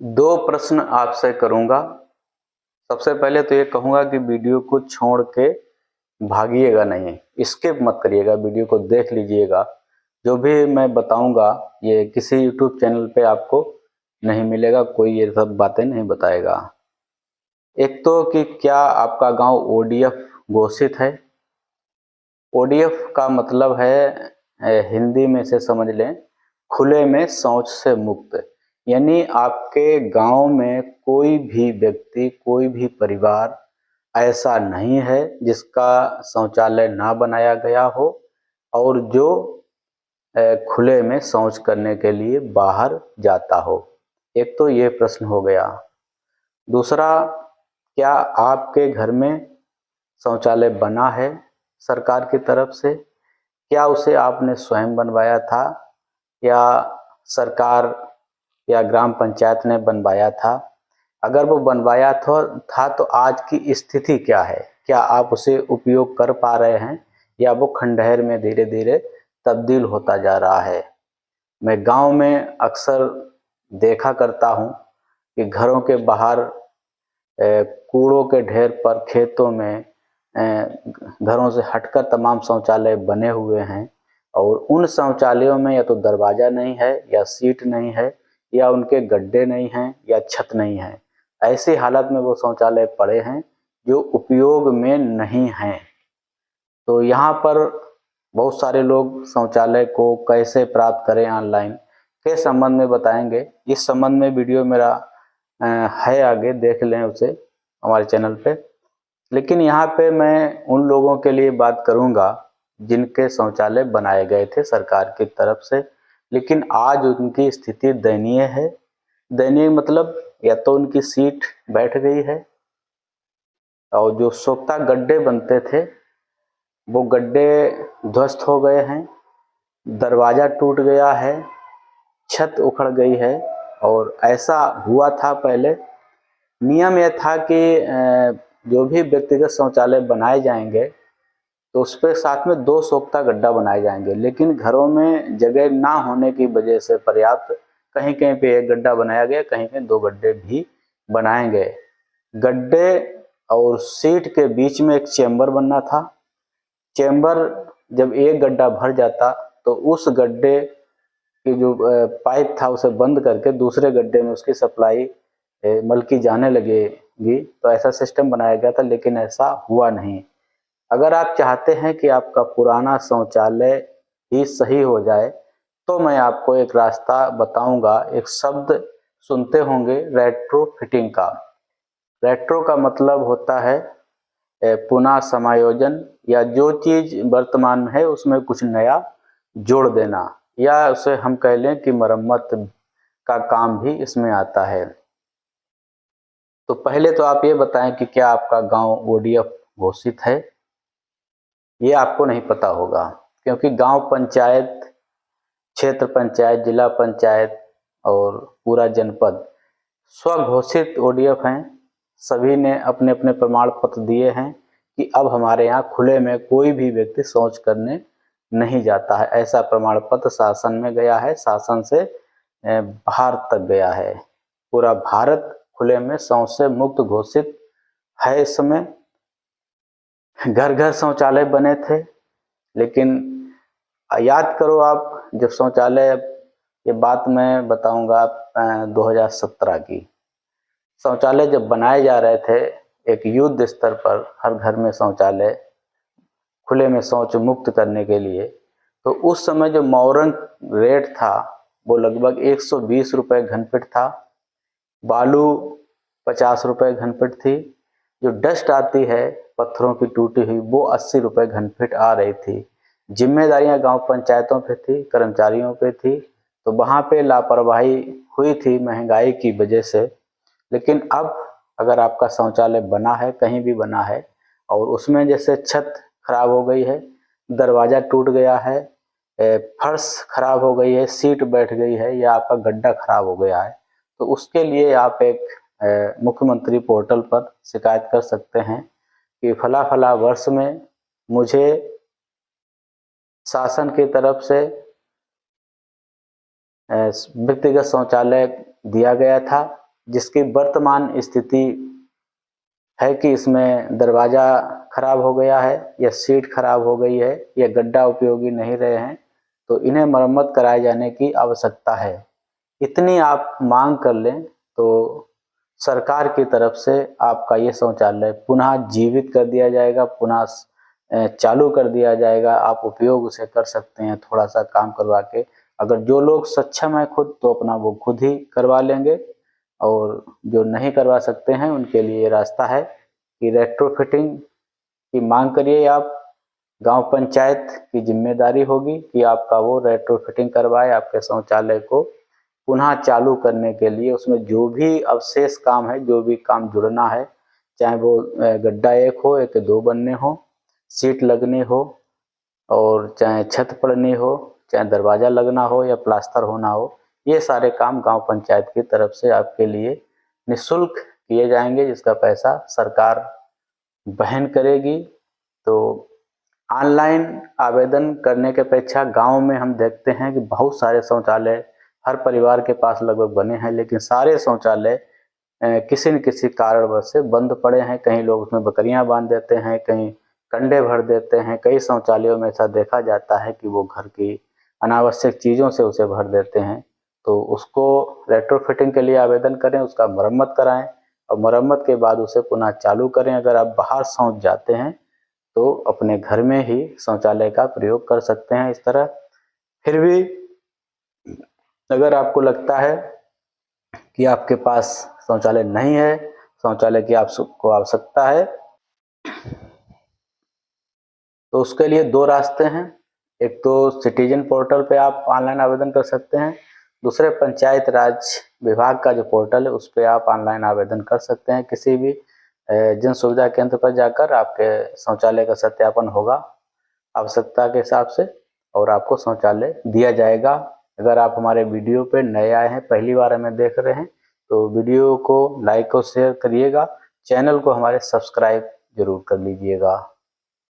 दो प्रश्न आपसे करूंगा। सबसे पहले तो ये कहूंगा कि वीडियो को छोड़ के भागिएगा नहीं, स्किप मत करिएगा, वीडियो को देख लीजिएगा। जो भी मैं बताऊंगा ये किसी यूट्यूब चैनल पे आपको नहीं मिलेगा, कोई ये सब बातें नहीं बताएगा। एक तो कि क्या आपका गांव ओडीएफ घोषित है। ओडीएफ का मतलब है हिंदी में से समझ लें, खुले में शौच से मुक्त। यानी आपके गांव में कोई भी व्यक्ति, कोई भी परिवार ऐसा नहीं है जिसका शौचालय ना बनाया गया हो और जो खुले में शौच करने के लिए बाहर जाता हो। एक तो ये प्रश्न हो गया। दूसरा, क्या आपके घर में शौचालय बना है सरकार की तरफ से? क्या उसे आपने स्वयं बनवाया था या सरकार या ग्राम पंचायत ने बनवाया था? अगर वो बनवाया था तो आज की स्थिति क्या है? क्या आप उसे उपयोग कर पा रहे हैं या वो खंडहर में धीरे धीरे तब्दील होता जा रहा है? मैं गांव में अक्सर देखा करता हूं कि घरों के बाहर कूड़ों के ढेर पर, खेतों में, घरों से हटकर तमाम शौचालय बने हुए हैं और उन शौचालयों में या तो दरवाज़ा नहीं है या सीट नहीं है या उनके गड्ढे नहीं हैं या छत नहीं है। ऐसी हालत में वो शौचालय पड़े हैं जो उपयोग में नहीं हैं। तो यहाँ पर बहुत सारे लोग शौचालय को कैसे प्राप्त करें ऑनलाइन के संबंध में बताएंगे। इस संबंध में वीडियो मेरा है, आगे देख लें उसे हमारे चैनल पे। लेकिन यहाँ पे मैं उन लोगों के लिए बात करूँगा जिनके शौचालय बनाए गए थे सरकार की तरफ से, लेकिन आज उनकी स्थिति दयनीय है। दयनीय मतलब या तो उनकी सीट बैठ गई है और जो सोख्ता गड्ढे बनते थे वो गड्ढे ध्वस्त हो गए हैं, दरवाज़ा टूट गया है, छत उखड़ गई है। और ऐसा हुआ था पहले, नियम यह था कि जो भी व्यक्तिगत शौचालय बनाए जाएंगे तो उस पर साथ में 2 सोख्ता गड्ढा बनाए जाएंगे, लेकिन घरों में जगह ना होने की वजह से पर्याप्त, कहीं कहीं पे 1 गड्ढा बनाया गया, कहीं कहीं 2 गड्ढे भी बनाए गए। गड्ढे और सीट के बीच में एक चेम्बर बनना था। चेम्बर जब एक गड्ढा भर जाता तो उस गड्ढे की जो पाइप था उसे बंद करके दूसरे गड्ढे में उसकी सप्लाई मलकी जाने लगेगी। तो ऐसा सिस्टम बनाया गया था, लेकिन ऐसा हुआ नहीं। अगर आप चाहते हैं कि आपका पुराना शौचालय ही सही हो जाए तो मैं आपको एक रास्ता बताऊंगा। एक शब्द सुनते होंगे, रेट्रोफिटिंग का। रेट्रो का मतलब होता है पुनः समायोजन, या जो चीज वर्तमान में है उसमें कुछ नया जोड़ देना, या उसे हम कह लें कि मरम्मत का काम भी इसमें आता है। तो पहले तो आप ये बताएं कि क्या आपका गांव ओडीएफ घोषित है? ये आपको नहीं पता होगा, क्योंकि गांव पंचायत, क्षेत्र पंचायत, जिला पंचायत और पूरा जनपद स्वघोषित ओडीएफ हैं। सभी ने अपने अपने प्रमाण पत्र दिए हैं कि अब हमारे यहाँ खुले में कोई भी व्यक्ति शौच करने नहीं जाता है। ऐसा प्रमाण पत्र शासन में गया है, शासन से बाहर तक गया है। पूरा भारत खुले में शौच से मुक्त घोषित है। इस समय घर घर शौचालय बने थे, लेकिन याद करो आप, जब शौचालय, ये बात मैं बताऊंगा 2017 की, शौचालय जब बनाए जा रहे थे एक युद्ध स्तर पर, हर घर में शौचालय खुले में शौच मुक्त करने के लिए, तो उस समय जो मौरंग रेट था वो लगभग 120 रुपये घनफिट था। बालू 50 रुपये घनफिट थी। जो डस्ट आती है पत्थरों की टूटी हुई, वो 80 रुपये घनफिट आ रही थी। जिम्मेदारियां गांव पंचायतों पे थी, कर्मचारियों पे थी, तो वहाँ पे लापरवाही हुई थी महंगाई की वजह से। लेकिन अब अगर आपका शौचालय बना है, कहीं भी बना है, और उसमें जैसे छत खराब हो गई है, दरवाज़ा टूट गया है, फर्श खराब हो गई है, सीट बैठ गई है, या आपका गड्ढा खराब हो गया है, तो उसके लिए आप एक मुख्यमंत्री पोर्टल पर शिकायत कर सकते हैं कि फला फला वर्ष में मुझे शासन की तरफ से व्यक्तिगत शौचालय दिया गया था, जिसकी वर्तमान स्थिति है कि इसमें दरवाज़ा खराब हो गया है या सीट खराब हो गई है या गड्ढा उपयोगी नहीं रहे हैं, तो इन्हें मरम्मत कराए जाने की आवश्यकता है। इतनी आप मांग कर लें तो सरकार की तरफ से आपका ये शौचालय पुनः जीवित कर दिया जाएगा, पुनः चालू कर दिया जाएगा। आप उपयोग उसे कर सकते हैं थोड़ा सा काम करवा के। अगर जो लोग सक्षम है खुद, तो अपना वो खुद ही करवा लेंगे, और जो नहीं करवा सकते हैं उनके लिए ये रास्ता है कि रेट्रोफिटिंग की मांग करिए आप। गांव पंचायत की जिम्मेदारी होगी कि आपका वो रेट्रोफिटिंग करवाए, आपके शौचालय को पुनः चालू करने के लिए उसमें जो भी अवशेष काम है, जो भी काम जुड़ना है, चाहे वो गड्ढा 1 हो, 1-2 बनने हो, सीट लगनी हो, और चाहे छत पड़नी हो, चाहे दरवाज़ा लगना हो या प्लास्टर होना हो, ये सारे काम गांव पंचायत की तरफ से आपके लिए निःशुल्क किए जाएंगे, जिसका पैसा सरकार वहन करेगी। तो ऑनलाइन आवेदन करने के अपेक्षा गांव में हम देखते हैं कि बहुत सारे शौचालय हर परिवार के पास लगभग बने हैं, लेकिन सारे शौचालय किसी न किसी कारणवश से बंद पड़े हैं। कहीं लोग उसमें बकरियां बांध देते हैं, कहीं कंडे भर देते हैं। कई शौचालयों में ऐसा देखा जाता है कि वो घर की अनावश्यक चीज़ों से उसे भर देते हैं। तो उसको रेट्रोफिटिंग के लिए आवेदन करें, उसका मरम्मत कराएं, और मरम्मत के बाद उसे पुनः चालू करें। अगर आप बाहर शौच जाते हैं तो अपने घर में ही शौचालय का प्रयोग कर सकते हैं इस तरह। फिर भी अगर आपको लगता है कि आपके पास शौचालय नहीं है, शौचालय की आपको आवश्यकता है, तो उसके लिए 2 रास्ते हैं। एक तो सिटीजन पोर्टल पे आप ऑनलाइन आवेदन कर सकते हैं, दूसरे पंचायत राज विभाग का जो पोर्टल है उस पे आप ऑनलाइन आवेदन कर सकते हैं। किसी भी जन सुविधा केंद्र पर जाकर आपके शौचालय का सत्यापन होगा आवश्यकता के हिसाब से, और आपको शौचालय दिया जाएगा। अगर आप हमारे वीडियो पे नए आए हैं, पहली बार हमें देख रहे हैं, तो वीडियो को लाइक और शेयर करिएगा। चैनल को हमारे सब्सक्राइब जरूर कर लीजिएगा।